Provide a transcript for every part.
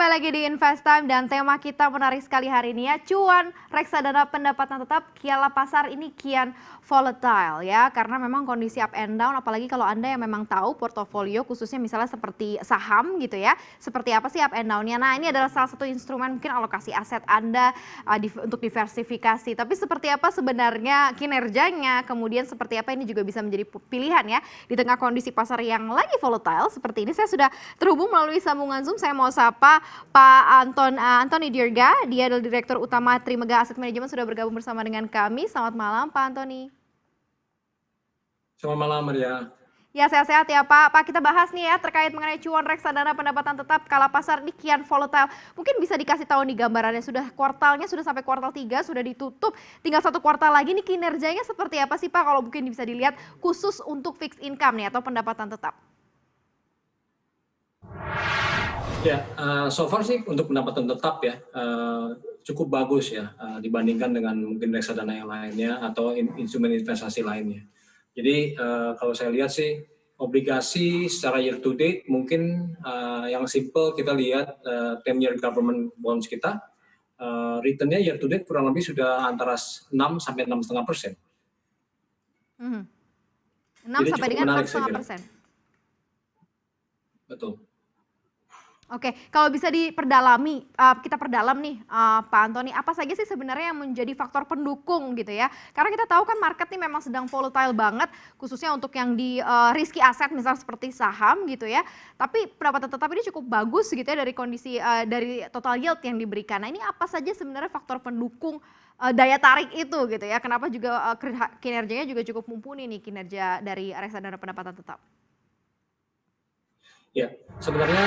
kembali lagi di Invest Time dan tema kita menarik sekali hari ini ya, cuan reksadana pendapatan tetap kiala pasar ini kian volatile ya, karena memang kondisi up and down, apalagi kalau Anda yang memang tahu portofolio khususnya misalnya seperti saham gitu ya, seperti apa sih up and down-nya. Nah ini adalah salah satu instrumen mungkin alokasi aset Anda untuk diversifikasi, tapi seperti apa sebenarnya kinerjanya, kemudian seperti apa ini juga bisa menjadi pilihan ya, di tengah kondisi pasar yang lagi volatile seperti ini. Saya sudah terhubung melalui sambungan Zoom, saya mau sapa Pak Antoni Dirga, dia adalah Direktur Utama Trimegah Asset Management, sudah bergabung bersama dengan kami. Selamat malam Pak Antoni. Selamat malam Maria. Ya, sehat-sehat ya Pak. Pak, kita bahas nih ya terkait mengenai cuan reksadana pendapatan tetap kala pasar ini kian volatile. Mungkin bisa dikasih tahu nih gambarannya, kuartalnya sudah sampai kuartal 3 sudah ditutup, tinggal satu kuartal lagi nih, kinerjanya seperti apa sih Pak kalau mungkin bisa dilihat khusus untuk fixed income nih atau pendapatan tetap? Ya, so far sih untuk pendapatan tetap ya cukup bagus ya dibandingkan dengan mungkin reksadana yang lainnya atau instrumen investasi lainnya. Jadi kalau saya lihat sih obligasi secara year to date mungkin yang simple kita lihat 10-year government bonds kita returnnya year to date kurang lebih sudah antara 6 sampai 6,5%. 6 Jadi sampai cukup dengan menarik saya 6,5%. Betul. Oke, kalau bisa diperdalami, kita perdalam nih Pak Antoni, apa saja sih sebenarnya yang menjadi faktor pendukung gitu ya? Karena kita tahu kan market nih memang sedang volatile banget, khususnya untuk yang di risky asset misalnya seperti saham gitu ya. Tapi pendapatan tetap ini cukup bagus gitu ya dari kondisi dari total yield yang diberikan. Nah ini apa saja sebenarnya faktor pendukung daya tarik itu gitu ya? Kenapa juga kinerjanya juga cukup mumpuni nih kinerja dari reksadana pendapatan tetap? Ya, sebenarnya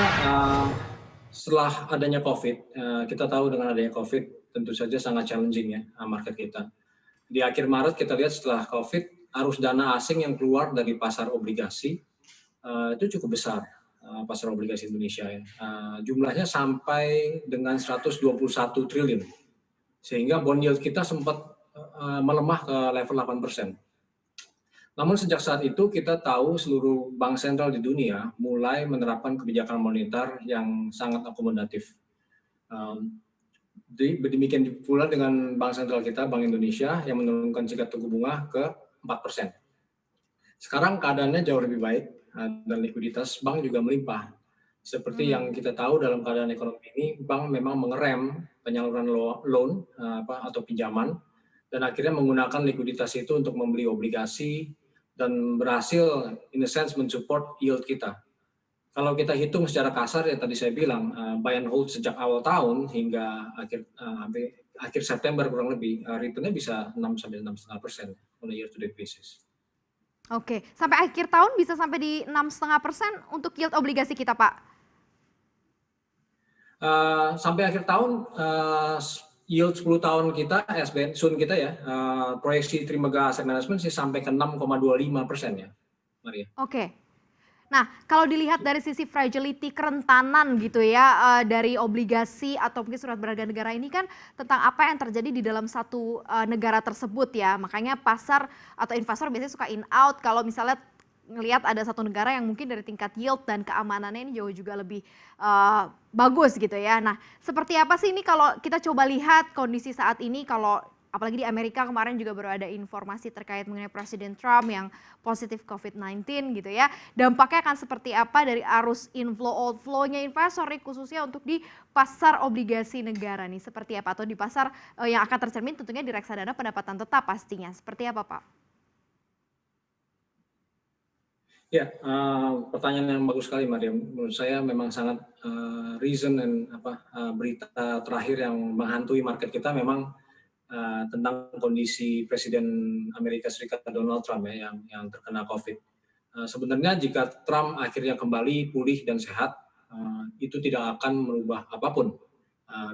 setelah adanya COVID, kita tahu dengan adanya COVID tentu saja sangat challenging ya market kita. Di akhir Maret kita lihat setelah COVID, arus dana asing yang keluar dari pasar obligasi itu cukup besar, pasar obligasi Indonesia ya. Jumlahnya sampai dengan 121 triliun, sehingga bond yield kita sempat melemah ke level 8%. Namun sejak saat itu kita tahu seluruh bank sentral di dunia mulai menerapkan kebijakan moneter yang sangat akomodatif. Demikian pula dengan bank sentral kita, Bank Indonesia, yang menurunkan tingkat suku bunga ke 4%. Sekarang keadaannya jauh lebih baik dan likuiditas bank juga melimpah. Seperti yang kita tahu dalam keadaan ekonomi ini, bank memang mengerem penyaluran loan atau pinjaman dan akhirnya menggunakan likuiditas itu untuk membeli obligasi dan berhasil in a sense mensupport yield kita. Kalau kita hitung secara kasar ya tadi saya bilang buy and hold sejak awal tahun hingga akhir September kurang lebih returnnya bisa 6 sampai 6,5% on a year to date basis. Oke, sampai akhir tahun bisa sampai di 6,5% untuk yield obligasi kita, Pak? Sampai akhir tahun yield 10 tahun kita, SBN Sun kita ya, proyeksi Trimegah Asset Management sih sampai ke 6,25% ya, Maria. Oke. Nah, kalau dilihat dari sisi fragility, kerentanan gitu ya, dari obligasi atau mungkin surat berharga negara ini kan tentang apa yang terjadi di dalam satu negara tersebut ya. Makanya pasar atau investor biasanya suka in out kalau misalnya ngelihat ada satu negara yang mungkin dari tingkat yield dan keamanannya ini jauh juga lebih bagus gitu ya. Nah, seperti apa sih ini kalau kita coba lihat kondisi saat ini, kalau apalagi di Amerika kemarin juga baru ada informasi terkait mengenai Presiden Trump yang positif COVID-19 gitu ya. Dampaknya akan seperti apa dari arus inflow outflow-nya investor khususnya untuk di pasar obligasi negara nih, seperti apa, atau di pasar yang akan tercermin tentunya di reksadana pendapatan tetap pastinya. Seperti apa, Pak? Ya, pertanyaan yang bagus sekali, Maria. Menurut saya memang sangat reason dan berita terakhir yang menghantui market kita memang tentang kondisi Presiden Amerika Serikat Donald Trump ya yang terkena COVID. Sebenarnya jika Trump akhirnya kembali pulih dan sehat, itu tidak akan merubah apapun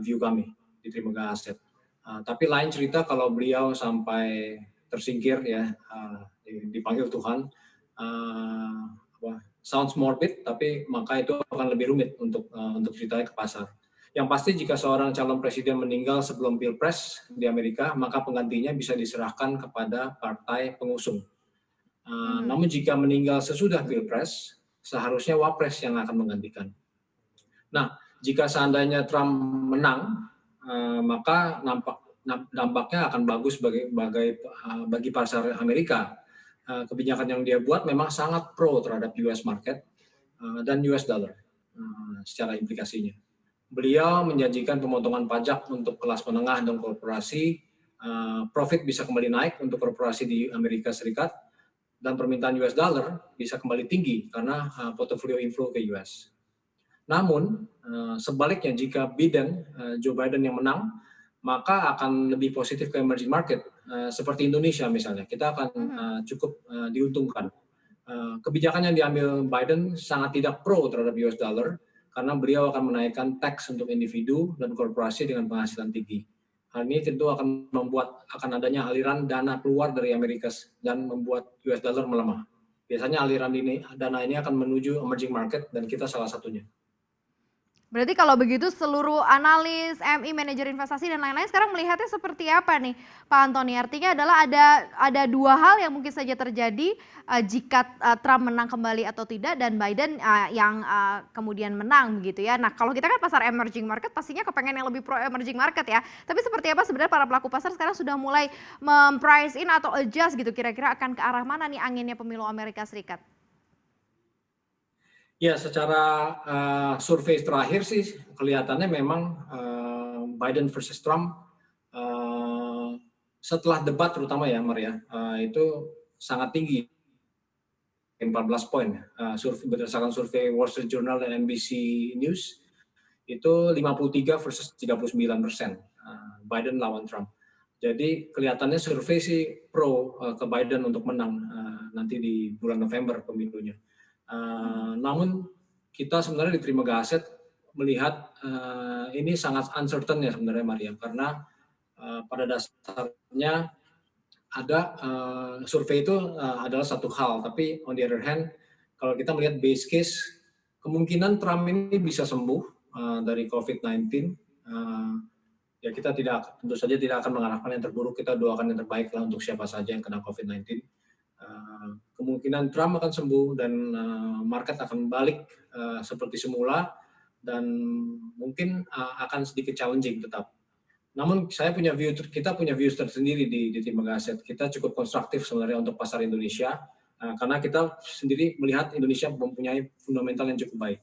view kami di Trimegah Asset. Tapi lain cerita kalau beliau sampai tersingkir ya, dipanggil Tuhan. Sounds morbid, tapi maka itu akan lebih rumit untuk ceritanya ke pasar. Yang pasti jika seorang calon presiden meninggal sebelum Pilpres di Amerika, maka penggantinya bisa diserahkan kepada partai pengusung. Namun jika meninggal sesudah Pilpres, seharusnya Wapres yang akan menggantikan. Nah, jika seandainya Trump menang, maka dampaknya akan bagus bagi pasar Amerika. Kebijakan yang dia buat memang sangat pro terhadap US market dan US dollar secara implikasinya. Beliau menjanjikan pemotongan pajak untuk kelas menengah dan korporasi, profit bisa kembali naik untuk korporasi di Amerika Serikat, dan permintaan US dollar bisa kembali tinggi karena portfolio inflow ke US. Namun, sebaliknya jika Joe Biden yang menang, maka akan lebih positif ke emerging market, seperti Indonesia misalnya. Kita akan cukup diuntungkan. Kebijakan yang diambil Biden sangat tidak pro terhadap US dollar, karena beliau akan menaikkan tax untuk individu dan korporasi dengan penghasilan tinggi. Hal ini tentu akan adanya aliran dana keluar dari Amerika dan membuat US dollar melemah. Biasanya aliran dana ini akan menuju emerging market dan kita salah satunya. Berarti kalau begitu seluruh analis, MI, manajer investasi dan lain-lain sekarang melihatnya seperti apa nih Pak Antony? Artinya adalah ada dua hal yang mungkin saja terjadi jika Trump menang kembali atau tidak, dan Biden yang kemudian menang begitu ya. Nah kalau kita kan pasar emerging market pastinya kepengen yang lebih pro emerging market ya. Tapi seperti apa sebenarnya para pelaku pasar sekarang sudah mulai memprice in atau adjust gitu, kira-kira akan ke arah mana nih anginnya pemilu Amerika Serikat? Ya, secara survei terakhir sih kelihatannya memang Biden versus Trump setelah debat terutama ya Maria, itu sangat tinggi, 14 poin. Berdasarkan survei Wall Street Journal dan NBC News, itu 53 versus 39% Biden lawan Trump. Jadi kelihatannya survei sih pro ke Biden untuk menang nanti di bulan November pemilunya. Namun kita sebenarnya di Trimega Aset melihat ini sangat uncertain ya sebenarnya Maria, karena pada dasarnya ada survei itu adalah satu hal, tapi on the other hand kalau kita melihat base case, kemungkinan Trump ini bisa sembuh dari COVID-19. Ya kita tentu saja tidak akan mengharapkan yang terburuk, kita doakan yang terbaik lah untuk siapa saja yang kena COVID-19. Kemungkinan Trump akan sembuh dan market akan balik seperti semula, dan mungkin akan sedikit challenging tetap. Namun kita punya view tersendiri di Trimega Aset. Kita cukup konstruktif sebenarnya untuk pasar Indonesia, karena kita sendiri melihat Indonesia mempunyai fundamental yang cukup baik.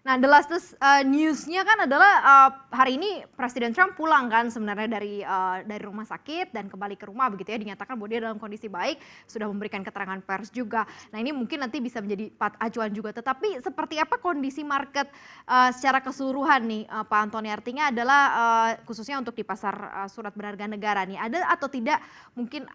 Nah, the latest news-nya kan adalah hari ini Presiden Trump pulang kan sebenarnya dari rumah sakit dan kembali ke rumah begitu ya, dinyatakan bahwa dia dalam kondisi baik, sudah memberikan keterangan pers juga. Nah ini mungkin nanti bisa menjadi acuan juga, tetapi seperti apa kondisi market secara keseluruhan nih Pak Antony? Artinya adalah khususnya untuk di pasar surat berharga negara nih, ada atau tidak mungkin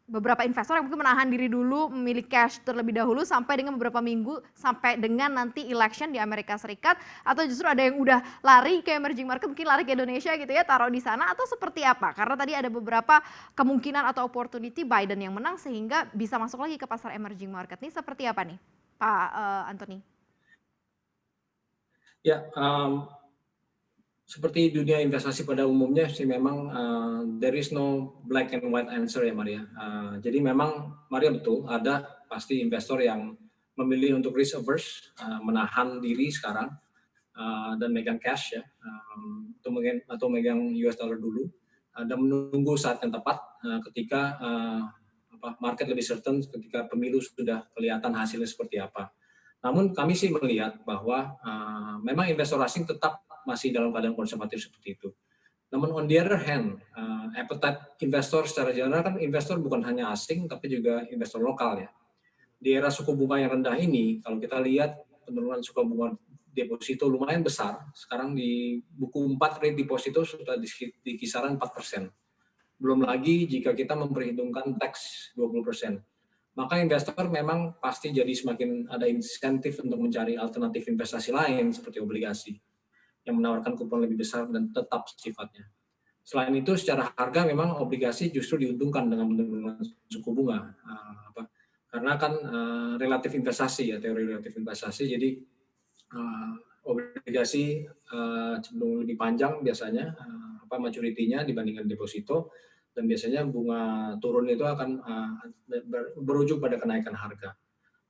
beberapa investor yang mungkin menahan diri dulu, memilih cash terlebih dahulu sampai dengan beberapa minggu, sampai dengan nanti election di Amerika Serikat, atau justru ada yang udah lari ke emerging market, mungkin lari ke Indonesia gitu ya, taruh di sana, atau seperti apa? Karena tadi ada beberapa kemungkinan atau opportunity Biden yang menang sehingga bisa masuk lagi ke pasar emerging market. Ini seperti apa nih Pak Antony? Ya, seperti dunia investasi pada umumnya sih memang there is no black and white answer ya Maria. Jadi memang Maria betul, ada pasti investor yang memilih untuk risk averse, menahan diri sekarang dan megang cash ya, atau megang US dollar dulu, dan menunggu saat yang tepat ketika market lebih certain, ketika pemilu sudah kelihatan hasilnya seperti apa. Namun kami sih melihat bahwa memang investor asing tetap masih dalam keadaan konservatif seperti itu. Namun on the other hand, appetite investor secara general kan investor bukan hanya asing tapi juga investor lokal ya. Di era suku bunga yang rendah ini, kalau kita lihat penurunan suku bunga deposito lumayan besar. Sekarang di buku 4 rate deposito sudah di kisaran 4%. Belum lagi jika kita memperhitungkan tax 20%. Maka investor memang pasti jadi semakin ada insentif untuk mencari alternatif investasi lain seperti obligasi yang menawarkan kupon lebih besar dan tetap sifatnya. Selain itu, secara harga memang obligasi justru diuntungkan dengan penurunan suku bunga, karena kan relatif investasi ya, teori relatif investasi. Jadi obligasi cenderung lebih panjang biasanya maturity-nya dibandingkan deposito, dan biasanya bunga turun itu akan berujung pada kenaikan harga.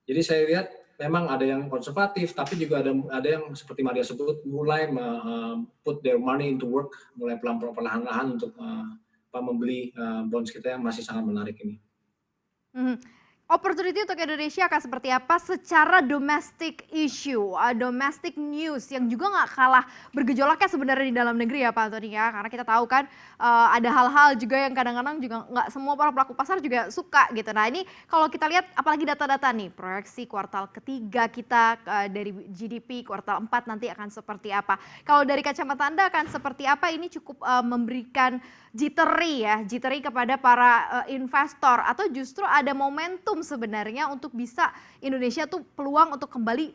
Jadi saya lihat memang ada yang konservatif, tapi juga ada yang seperti Maria sebut mulai put their money into work, mulai perlahan-lahan untuk membeli bonds kita yang masih sangat menarik ini. Mhm. Opportunity untuk Indonesia akan seperti apa secara domestic issue, domestic news yang juga nggak kalah bergejolaknya sebenarnya di dalam negeri ya Pak Antoni ya. Karena kita tahu kan ada hal-hal juga yang kadang-kadang juga nggak semua para pelaku pasar juga suka gitu. Nah ini kalau kita lihat apalagi data-data nih, proyeksi kuartal ketiga kita dari GDP kuartal 4 nanti akan seperti apa. Kalau dari kacamata Anda akan seperti apa, ini cukup memberikan jittery kepada para investor atau justru ada momentum sebenarnya untuk bisa Indonesia tuh peluang untuk kembali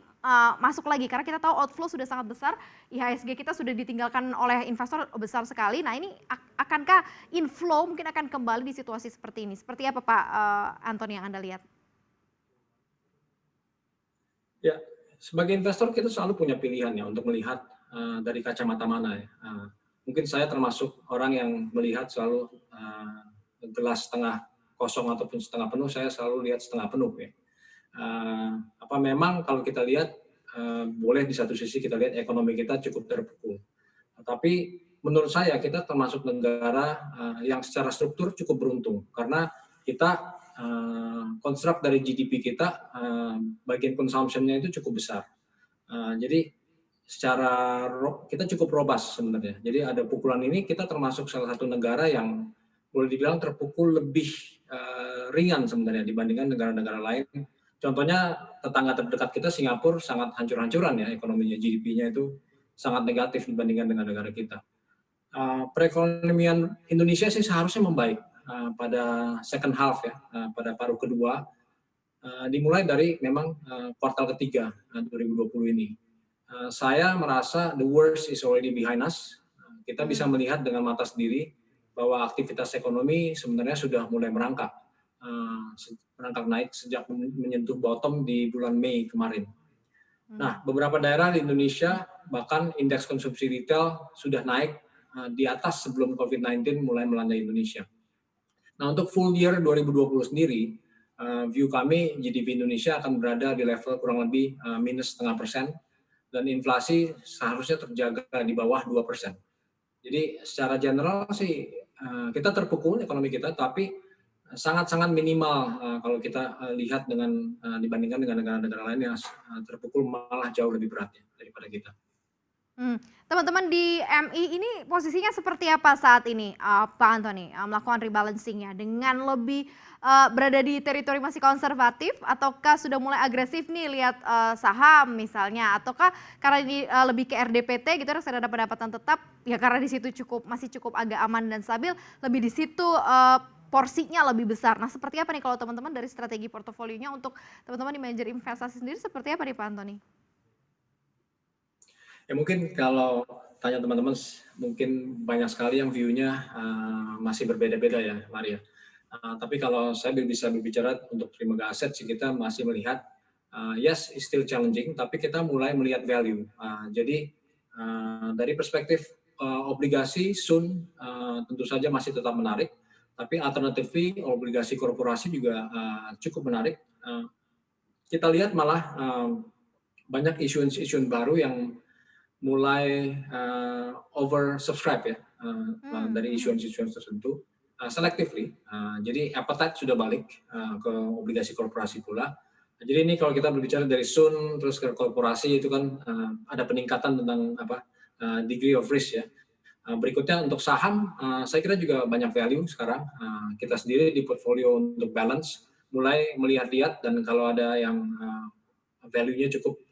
masuk lagi karena kita tahu outflow sudah sangat besar, IHSG kita sudah ditinggalkan oleh investor besar sekali. Nah ini akankah inflow mungkin akan kembali di situasi seperti ini? Seperti apa Pak Antoni yang Anda lihat? Ya, sebagai investor kita selalu punya pilihan ya untuk melihat dari kacamata mana ya. Mungkin saya termasuk orang yang melihat selalu gelas setengah kosong ataupun setengah penuh, saya selalu lihat setengah penuh ya. Memang kalau kita lihat boleh di satu sisi kita lihat ekonomi kita cukup terpukul. Tapi menurut saya kita termasuk negara yang secara struktur cukup beruntung karena kita konstruk dari GDP kita bagian consumption-nya itu cukup besar. Jadi secara kita cukup robust sebenarnya. Jadi ada pukulan ini kita termasuk salah satu negara yang boleh dibilang terpukul lebih ringan sebenarnya dibandingkan negara-negara lain. Contohnya tetangga terdekat kita Singapura sangat hancur-hancuran ya ekonominya, GDP-nya itu sangat negatif dibandingkan dengan negara kita. Perekonomian Indonesia sih seharusnya membaik pada second half ya, pada paruh kedua, dimulai dari memang kuartal ketiga 2020 ini. Saya merasa the worst is already behind us. Kita bisa melihat dengan mata sendiri bahwa aktivitas ekonomi sebenarnya sudah mulai merangkak naik sejak menyentuh bottom di bulan Mei kemarin. Nah, beberapa daerah di Indonesia bahkan indeks konsumsi retail sudah naik di atas sebelum COVID-19 mulai melanda Indonesia. Nah, untuk full year 2020 sendiri, view kami GDP Indonesia akan berada di level kurang lebih minus 0,5%. Dan inflasi seharusnya terjaga di bawah 2%. Jadi secara general sih kita terpukul ekonomi kita, tapi sangat-sangat minimal kalau kita lihat dibandingkan dengan negara-negara lain yang terpukul malah jauh lebih berat daripada kita. Teman-teman di MI ini posisinya seperti apa saat ini Pak Antoni melakukan rebalancing-nya dengan lebih berada di teritori masih konservatif ataukah sudah mulai agresif nih lihat saham misalnya ataukah karena ini lebih ke RDPT gitu reksadana pendapatan tetap ya karena di situ masih cukup agak aman dan stabil lebih di situ porsinya lebih besar. Nah seperti apa nih kalau teman-teman dari strategi portofolionya untuk teman-teman di manajer investasi sendiri seperti apa nih Pak Antoni? Ya mungkin kalau tanya teman-teman mungkin banyak sekali yang view-nya masih berbeda-beda ya Maria. Tapi kalau saya bisa berbicara untuk Trimegah Aset sih kita masih melihat yes it's still challenging tapi kita mulai melihat value. Jadi dari perspektif obligasi Sun tentu saja masih tetap menarik tapi alternatifnya obligasi korporasi juga cukup menarik. Kita lihat malah banyak issuance baru yang mulai oversubscribe ya dari issuance tertentu selectively. Jadi appetite sudah balik ke obligasi korporasi pula. Jadi ini kalau kita berbicara dari Sun terus ke korporasi itu kan ada peningkatan tentang degree of risk ya. Berikutnya untuk saham saya kira juga banyak value sekarang. Kita sendiri di portfolio untuk balance mulai melihat-lihat dan kalau ada yang value-nya cukup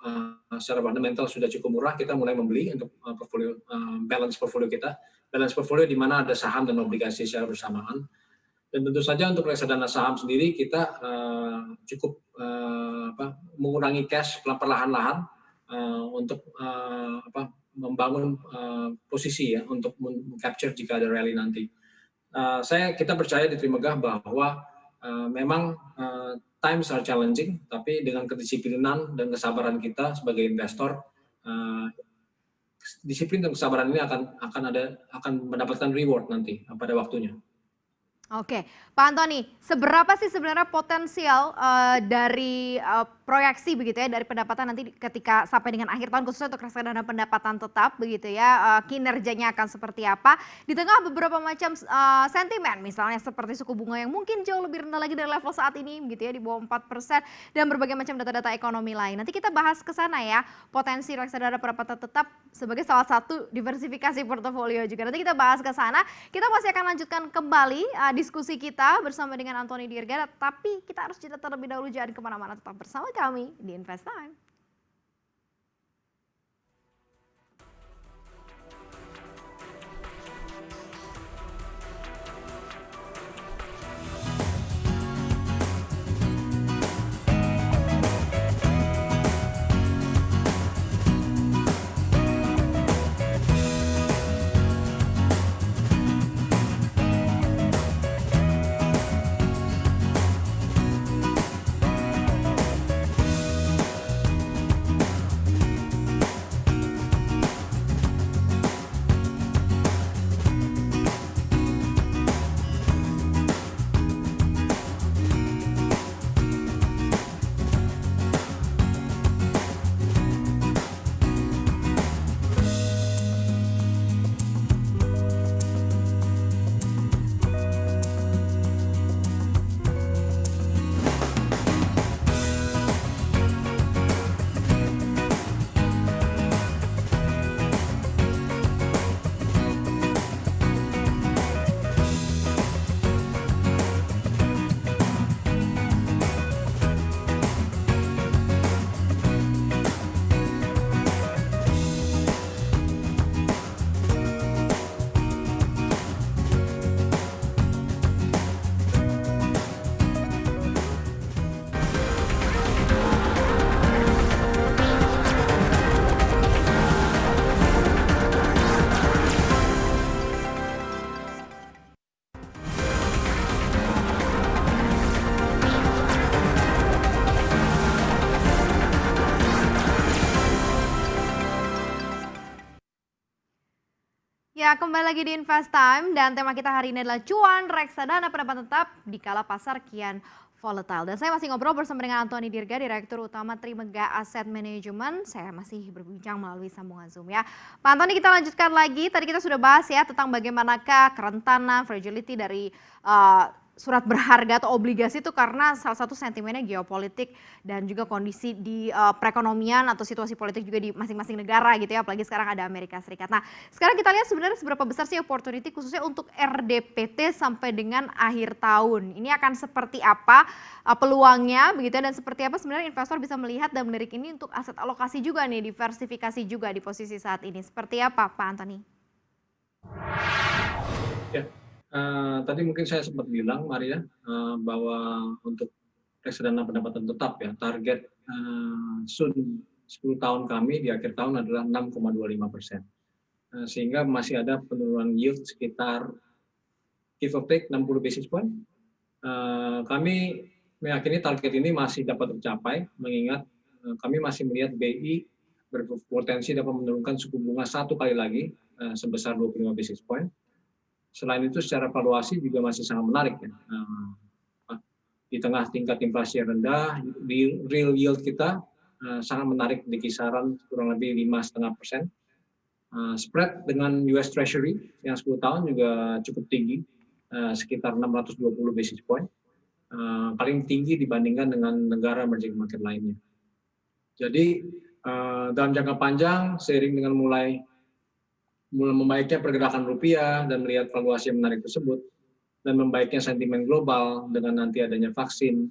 secara fundamental sudah cukup murah, kita mulai membeli untuk portfolio balance portfolio kita. Balance portfolio di mana ada saham dan obligasi secara bersamaan. Dan tentu saja untuk reksadana saham sendiri kita cukup mengurangi cash perlahan-lahan untuk membangun posisi ya untuk capture jika ada rally nanti. Kita percaya di Trimegah bahwa memang times are challenging, tapi dengan kedisiplinan dan kesabaran kita sebagai investor, disiplin dan kesabaran ini akan mendapatkan reward nanti pada waktunya. Oke, Pak Antoni, seberapa sih sebenarnya potensial dari proyeksi begitu ya dari pendapatan nanti ketika sampai dengan akhir tahun khususnya untuk reksadana pendapatan tetap begitu ya, kinerjanya akan seperti apa di tengah beberapa macam sentimen misalnya seperti suku bunga yang mungkin jauh lebih rendah lagi dari level saat ini gitu ya di bawah 4% dan berbagai macam data-data ekonomi lain. Nanti kita bahas ke sana ya, potensi reksadana pendapatan tetap sebagai salah satu diversifikasi portofolio juga. Nanti kita bahas ke sana. Kita masih akan lanjutkan kembali diskusi kita bersama dengan Anthony Dirga, tapi kita harus jeda terlebih dahulu, jangan kemana-mana, tetap bersama kami di Invest Time. Ya, kembali lagi di Invest Time dan tema kita hari ini adalah cuan reksadana pendapatan tetap di kala pasar kian volatile. Dan saya masih ngobrol bersama dengan Anthony Dirga, Direktur Utama Trimegah Asset Management. Saya masih berbincang melalui sambungan Zoom ya. Pak Anthony, kita lanjutkan lagi. Tadi kita sudah bahas ya tentang bagaimanakah kerentanan, fragility dari surat berharga atau obligasi itu karena salah satu sentimennya geopolitik dan juga kondisi di perekonomian atau situasi politik juga di masing-masing negara gitu ya, apalagi sekarang ada Amerika Serikat. Nah, sekarang kita lihat sebenarnya seberapa besar sih opportunity khususnya untuk RDPT sampai dengan akhir tahun. Ini akan seperti apa peluangnya begitu ya, dan seperti apa sebenarnya investor bisa melihat dan melirik ini untuk aset alokasi juga nih, diversifikasi juga di posisi saat ini. Seperti apa Pak Anthony? Ya. Tadi mungkin saya sempat bilang, Maria, bahwa untuk reksadana pendapatan tetap ya, target soon 10 tahun kami di akhir tahun adalah 6,25%. Sehingga masih ada penurunan yield sekitar give or take 60 basis point. Kami meyakini target ini masih dapat tercapai, mengingat kami masih melihat BI berpotensi dapat menurunkan suku bunga satu kali lagi sebesar 25 basis point. Selain itu secara valuasi juga masih sangat menarik ya. Di tengah tingkat inflasi yang rendah, real yield kita sangat menarik di kisaran kurang lebih 5,5%. Spread dengan US Treasury yang 10 tahun juga cukup tinggi, sekitar 620 basis point. Paling tinggi dibandingkan dengan negara emerging market lainnya. Jadi dalam jangka panjang seiring dengan mulai membaiknya pergerakan rupiah dan melihat valuasi yang menarik tersebut dan membaiknya sentimen global dengan nanti adanya vaksin,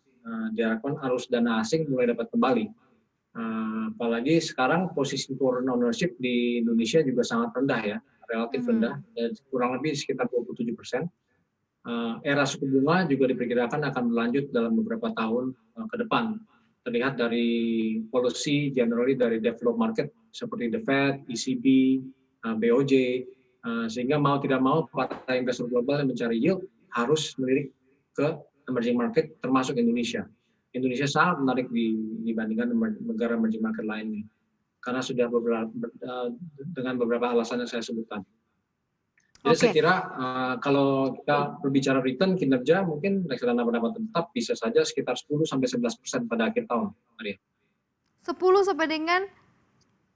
diharapkan arus dana asing mulai dapat kembali. Apalagi sekarang posisi foreign ownership di Indonesia juga sangat rendah ya, relatif rendah, kurang lebih sekitar 27%. Era suku bunga juga diperkirakan akan berlanjut dalam beberapa tahun ke depan. Terlihat dari policy generally dari developed market seperti the Fed, ECB, BOJ, sehingga mau tidak mau para investor global yang mencari yield harus melirik ke emerging market termasuk Indonesia. Indonesia sangat menarik dibandingkan negara emerging market lainnya karena sudah dengan beberapa alasan yang saya sebutkan. Jadi saya kira kalau kita berbicara return kinerja mungkin reksadana pendapatan tetap bisa saja sekitar 10-11% pada akhir tahun, Maria. 10 sampai dengan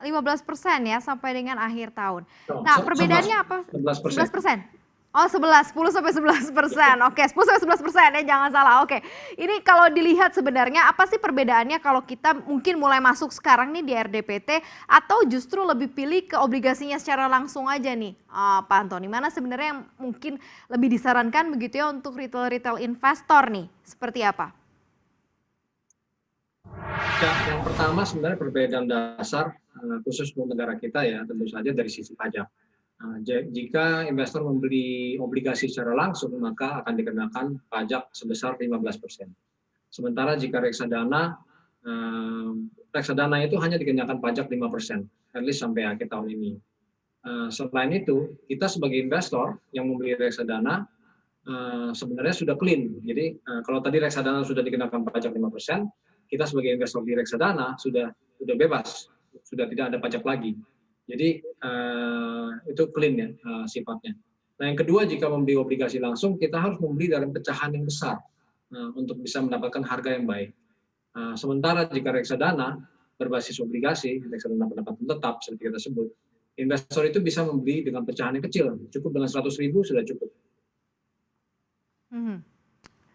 15% ya, sampai dengan akhir tahun. Oh, Nah, perbedaannya apa? 11%. 11%? Oh 11, 10 sampai 11%. Oke, 10 sampai 11% ya, jangan salah. Oke, ini kalau dilihat sebenarnya apa sih perbedaannya kalau kita mungkin mulai masuk sekarang nih di RDPT atau justru lebih pilih ke obligasinya secara langsung aja nih, Pak Antoni? Mana sebenarnya yang mungkin lebih disarankan begitu ya untuk retail investor nih, seperti apa? Ya, yang pertama sebenarnya perbedaan dasar khusus untuk negara kita ya tentu saja dari sisi pajak. Jika investor membeli obligasi secara langsung maka akan dikenakan pajak sebesar 15%. Sementara jika reksadana itu hanya dikenakan pajak 5%, at least sampai akhir tahun ini. Selain itu, kita sebagai investor yang membeli reksadana sebenarnya sudah clean. Jadi kalau tadi reksadana sudah dikenakan pajak 5%, kita sebagai investor di reksadana sudah bebas, sudah tidak ada pajak lagi. Jadi itu clean ya sifatnya. Nah yang kedua, jika membeli obligasi langsung, kita harus membeli dalam pecahan yang besar untuk bisa mendapatkan harga yang baik. Sementara jika reksadana berbasis obligasi, reksadana pendapatan tetap seperti kita sebut, investor itu bisa membeli dengan pecahan yang kecil, cukup dengan 100.000 sudah cukup. Mhm.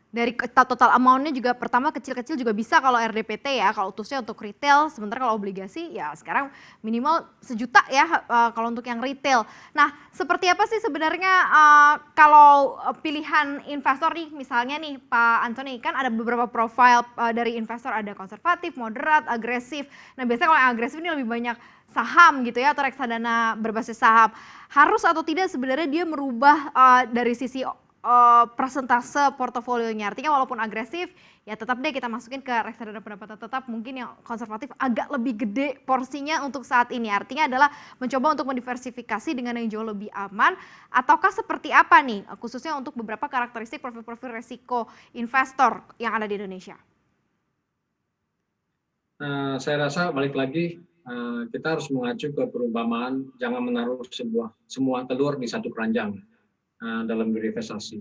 Dari total amount-nya juga pertama kecil-kecil juga bisa kalau RDPT ya, kalau khususnya untuk retail, sementara kalau obligasi ya sekarang minimal 1 juta ya, kalau untuk yang retail. Nah, seperti apa sih sebenarnya, kalau, pilihan investor nih, misalnya nih Pak Antoni, kan ada beberapa profile, dari investor, ada konservatif, moderat, agresif. Nah, biasanya kalau yang agresif ini lebih banyak saham gitu ya, atau reksadana berbasis saham. Harus atau tidak sebenarnya dia merubah, dari sisi persentase portofolionya, artinya walaupun agresif, ya tetap deh kita masukin ke reksadana pendapatan tetap, mungkin yang konservatif agak lebih gede porsinya untuk saat ini. Artinya adalah mencoba untuk mendiversifikasi dengan yang jauh lebih aman, ataukah seperti apa nih, khususnya untuk beberapa karakteristik profil-profil resiko investor yang ada di Indonesia? Saya rasa balik lagi kita harus mengacu ke perumpamaan jangan menaruh semua telur di satu keranjang dalam berinvestasi.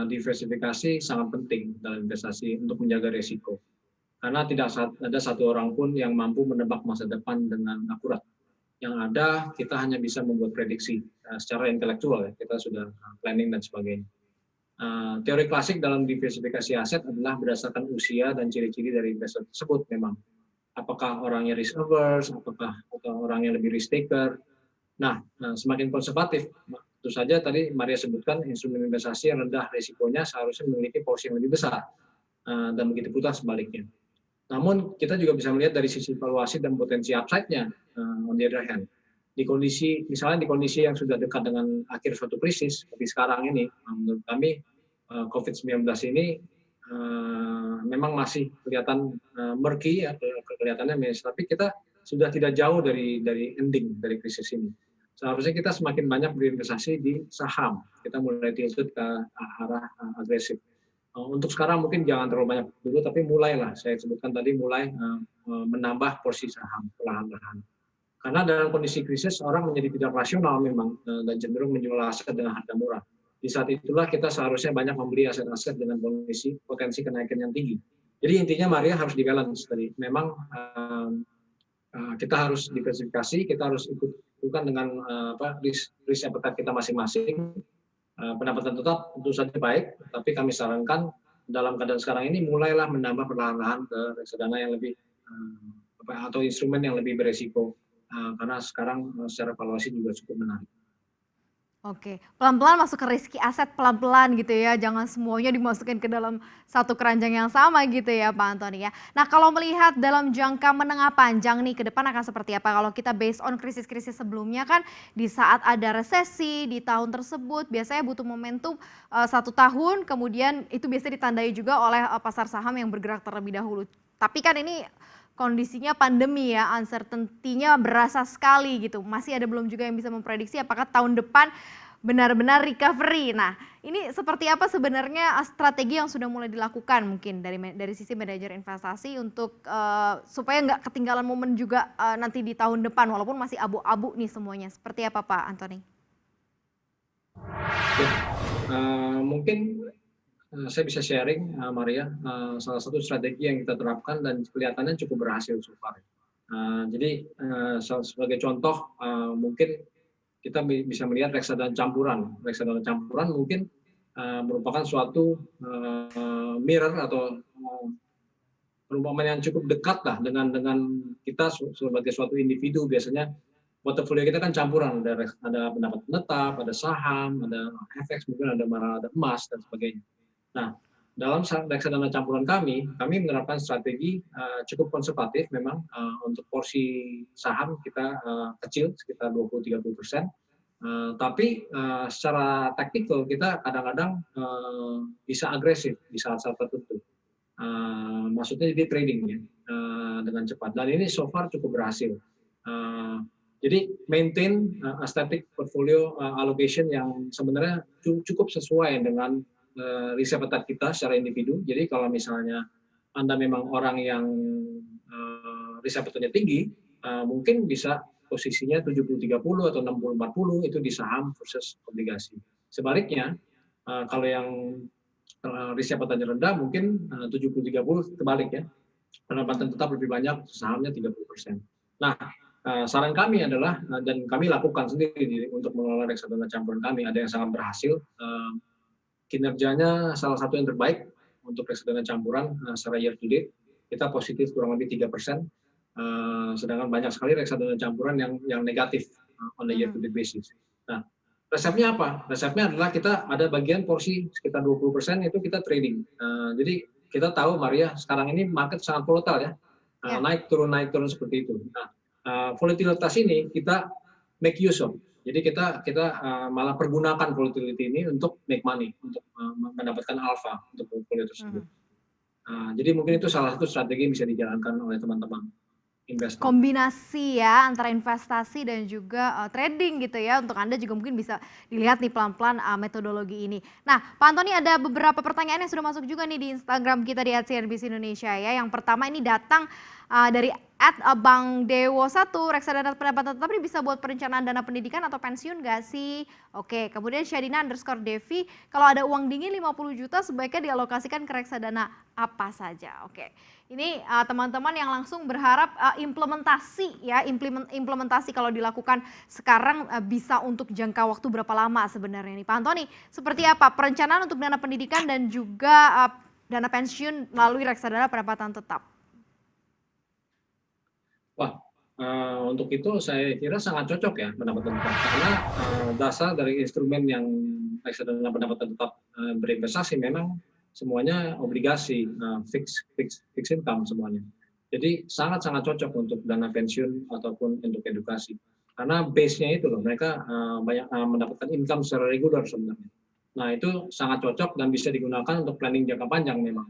Diversifikasi sangat penting dalam investasi untuk menjaga risiko. Karena tidak ada satu orang pun yang mampu menebak masa depan dengan akurat. Yang ada kita hanya bisa membuat prediksi secara intelektual ya, kita sudah planning dan sebagainya. Teori klasik dalam diversifikasi aset adalah berdasarkan usia dan ciri-ciri dari investor tersebut memang. Apakah orangnya risk averse, atau orangnya lebih risk taker. Nah, semakin konservatif, tentu saja tadi Maria sebutkan instrumen investasi yang rendah risikonya seharusnya memiliki porsi yang lebih besar, dan begitu pula sebaliknya. Namun kita juga bisa melihat dari sisi valuasi dan potensi upside-nya, on the other hand. Misalnya di kondisi yang sudah dekat dengan akhir suatu krisis, seperti sekarang ini, menurut kami COVID-19 ini memang masih kelihatan murky ya, kelihatannya tapi kita sudah tidak jauh dari ending dari krisis ini. Seharusnya kita semakin banyak berinvestasi di saham. Kita mulai tilted ke arah agresif. Untuk sekarang mungkin jangan terlalu banyak dulu, tapi mulailah, saya sebutkan tadi, mulai menambah porsi saham perlahan-lahan. Karena dalam kondisi krisis orang menjadi tidak rasional memang dan cenderung menjual aset dengan harga murah. Di saat itulah kita seharusnya banyak membeli aset-aset dengan kondisi potensi kenaikan yang tinggi. Jadi intinya Maria harus di-balance tadi. Memang kita harus diversifikasi, kita harus ikutkan dengan risk appetite kita masing-masing. Pendapatan tetap tentu saja baik, tapi kami sarankan dalam keadaan sekarang ini mulailah menambah perlahan-lahan ke reksadana yang lebih atau instrumen yang lebih beresiko, karena sekarang secara valuasi juga cukup menarik. Oke, pelan-pelan masuk ke risky aset, pelan-pelan gitu ya, jangan semuanya dimasukin ke dalam satu keranjang yang sama gitu ya Pak Antoni ya. Nah kalau melihat dalam jangka menengah panjang nih ke depan akan seperti apa? Kalau kita based on krisis-krisis sebelumnya kan di saat ada resesi di tahun tersebut biasanya butuh momentum 1 tahun, kemudian itu biasanya ditandai juga oleh pasar saham yang bergerak terlebih dahulu. Tapi kan ini kondisinya pandemi ya, uncertainty-nya berasa sekali gitu. Masih ada belum juga yang bisa memprediksi apakah tahun depan benar-benar recovery. Nah, ini seperti apa sebenarnya strategi yang sudah mulai dilakukan mungkin dari sisi manajer investasi untuk supaya nggak ketinggalan momen juga nanti di tahun depan walaupun masih abu-abu nih semuanya. Seperti apa Pak Antoni? Ya, mungkin saya bisa sharing, Maria, salah satu strategi yang kita terapkan dan kelihatannya cukup berhasil so far. Jadi sebagai contoh, mungkin kita bisa melihat reksadana campuran. Reksadana campuran mungkin merupakan suatu mirror atau perumpamaan yang cukup dekat lah dengan kita sebagai suatu individu. Biasanya portofolio kita kan campuran, ada pendapatan tetap, ada saham, ada FX, mungkin ada emas dan sebagainya. Nah, dalam reksadana campuran kami menerapkan strategi cukup konservatif memang, untuk porsi saham kita kecil sekitar 20-30%. Tapi secara taktikal kita kadang-kadang bisa agresif di saat-saat tertentu. Maksudnya jadi trading ya, dengan cepat. Dan ini so far cukup berhasil. Jadi maintain static portfolio allocation yang sebenarnya cukup sesuai dengan risk appetite kita secara individu. Jadi kalau misalnya Anda memang orang yang risk appetite-nya tinggi, mungkin bisa posisinya 70-30 atau 60-40 itu di saham versus obligasi. Sebaliknya, kalau yang risk appetite-nya rendah mungkin 70-30 kebalik ya. Pendapatan tetap lebih banyak, sahamnya 30%. Nah, saran kami adalah, dan kami lakukan sendiri untuk mengelola reksadana campuran kami, ada yang sangat berhasil, kinerjanya salah satu yang terbaik untuk reksadana campuran secara year to date, kita positif kurang lebih 3%, sedangkan banyak sekali reksadana campuran yang negatif on a year to date basis. Nah, resepnya apa? Resepnya adalah kita ada bagian porsi sekitar 20% itu kita trading. Jadi kita tahu Maria, sekarang ini market sangat volatile ya, naik turun seperti itu. Nah, volatilitas ini kita make use of. Jadi kita malah pergunakan volatility ini untuk make money, untuk mendapatkan alpha untuk portfolio tersebut. Jadi mungkin itu salah satu strategi yang bisa dijalankan oleh teman-teman investor. Kombinasi ya antara investasi dan juga trading gitu ya, untuk Anda juga mungkin bisa dilihat nih pelan-pelan metodologi ini. Nah, Pak Antoni, ada beberapa pertanyaan yang sudah masuk juga nih di Instagram kita di @cnbc Indonesia ya. Yang pertama ini datang dari @bangdewo1, reksadana pendapatan tetap ini bisa buat perencanaan dana pendidikan atau pensiun nggak sih? Oke, kemudian Syadina_Devi, kalau ada uang dingin 50 juta sebaiknya dialokasikan ke reksadana apa saja? Oke, ini teman-teman yang langsung berharap implementasi ya, implementasi kalau dilakukan sekarang bisa untuk jangka waktu berapa lama sebenarnya nih Pak Antoni? Seperti apa perencanaan untuk dana pendidikan dan juga dana pensiun melalui reksadana pendapatan tetap? Wah, untuk itu saya kira sangat cocok ya pendapatan tetap, karena dasar dari instrumen yang reksadana pendapatan tetap berinvestasi memang semuanya obligasi, fixed income semuanya. Jadi sangat-sangat cocok untuk dana pensiun ataupun untuk edukasi. Karena base-nya itu loh, mereka banyak mendapatkan income secara reguler sebenarnya. Nah, itu sangat cocok dan bisa digunakan untuk planning jangka panjang memang.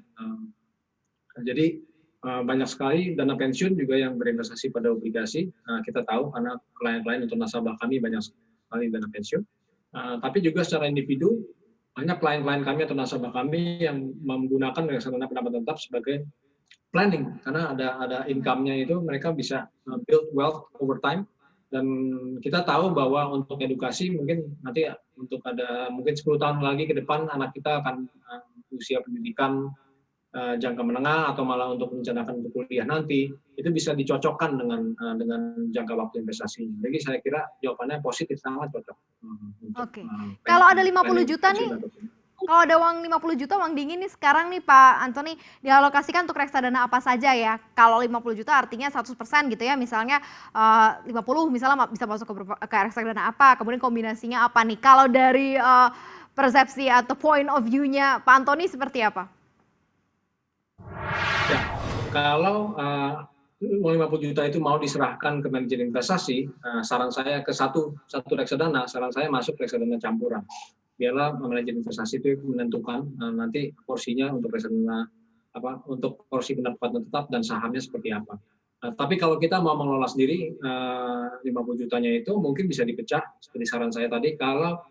Jadi banyak sekali dana pensiun juga yang berinvestasi pada obligasi. Kita tahu karena klien-klien untuk nasabah kami banyak sekali dana pensiun. Tapi juga secara individu banyak klien-klien kami atau nasabah kami yang menggunakan reksadana pendapatan tetap sebagai planning, karena ada income-nya itu mereka bisa build wealth over time. Dan kita tahu bahwa untuk edukasi mungkin nanti untuk ada mungkin 10 tahun lagi ke depan anak kita akan usia pendidikan jangka menengah atau malah untuk merencanakan untuk kuliah nanti, itu bisa dicocokkan dengan jangka waktu investasinya. Jadi saya kira jawabannya positif, sangat cocok. Oke. Kalau ada 50 juta nih, kalau ada uang 50 juta uang dingin nih sekarang nih Pak Antoni, dialokasikan untuk reksadana apa saja ya? Kalau 50 juta artinya 100% gitu ya, misalnya 50 misalnya bisa masuk ke reksadana apa, kemudian kombinasinya apa nih? Kalau dari persepsi atau point of view-nya Pak Antoni seperti apa? Ya, kalau uang 50 juta itu mau diserahkan ke manajer investasi, saran saya ke satu reksadana, saran saya masuk reksadana campuran. Biarlah manajer investasi itu menentukan nanti porsinya untuk reksadana untuk porsi pendapatan tetap dan sahamnya seperti apa. Tapi kalau kita mau mengelola sendiri 50 jutanya itu mungkin bisa dipecah seperti saran saya tadi. Kalau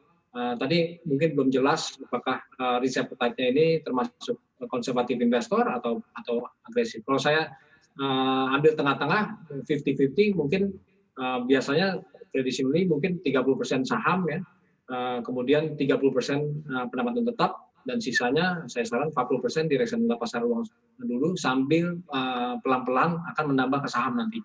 tadi mungkin belum jelas apakah risk appetite-nya ini termasuk konservatif investor atau agresif. Kalau saya ambil tengah-tengah 50-50 mungkin biasanya traditionally mungkin 30% saham ya, kemudian 30% pendapatan tetap dan sisanya saya saran 40% di reksadana pasar uang dulu sambil pelan-pelan akan menambah ke saham nanti.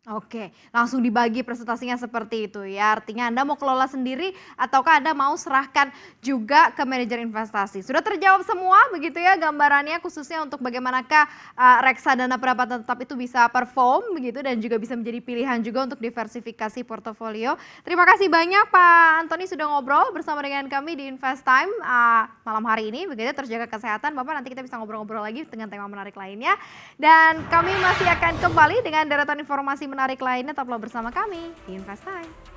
Oke, langsung dibagi presentasinya seperti itu ya. Artinya Anda mau kelola sendiri ataukah Anda mau serahkan juga ke manajer investasi? Sudah terjawab semua begitu ya gambarannya khususnya untuk bagaimanakah reksadana pendapatan tetap itu bisa perform begitu dan juga bisa menjadi pilihan juga untuk diversifikasi portofolio. Terima kasih banyak Pak Antoni sudah ngobrol bersama dengan kami di Invest Time malam hari ini. Begitu terjaga kesehatan Bapak, nanti kita bisa ngobrol-ngobrol lagi dengan tema menarik lainnya. Dan kami masih akan kembali dengan deretan informasi menarik lainnya, tetaplah bersama kami di Invest Time.